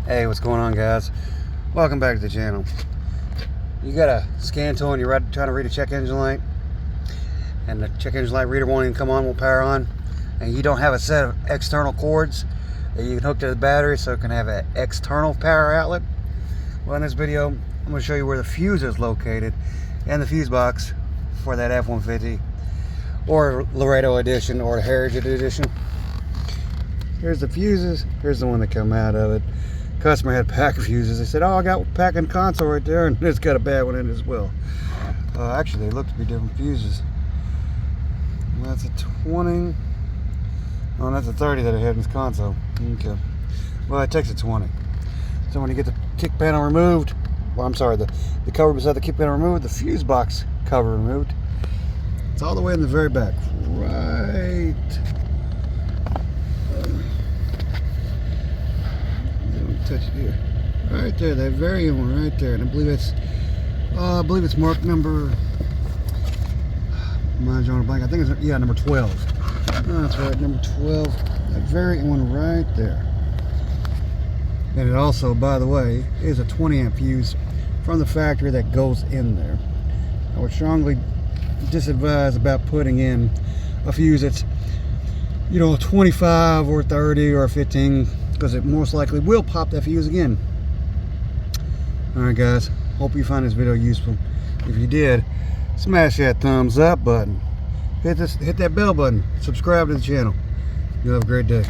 Hey, what's going on, guys? Welcome back to the channel. You got a scan tool and you're trying to read a check engine light, and the check engine light reader won't even come on, won't power on, and you don't have a set of external cords that you can hook to the battery so it can have an external power outlet. Well, in this video, I'm going to show you where the fuse is located in the fuse box for that F-150 or Laredo edition or the Heritage edition. Here's the fuses. Here's the one that come out of it. Customer had pack of fuses. They said, "Oh, I got a pack in console right there, and it's got a bad one in it as well." Actually, they look to be different fuses. Well, that's a 20. Oh, that's a 30 that I have in this console. Okay. Well, it takes a 20. So when you get the kick panel removed, well, I'm sorry, the cover beside the kick panel removed, the fuse box cover removed, it's all the way in the very back. Right. Touch it here, right there, that very one right there, and I believe it's mark number. Mine's drawing a blank. I think it's number 12. Oh, that's right, number 12. That very one right there. And it also, by the way, is a 20 amp fuse from the factory that goes in there. I would strongly disadvise about putting in a fuse that's, you know, a 25 or 30 or 15. Because it most likely will pop that fuse again. Alright, guys, hope you find this video useful. If you did, smash that thumbs up button, hit that bell button, subscribe to the channel. You have a great day.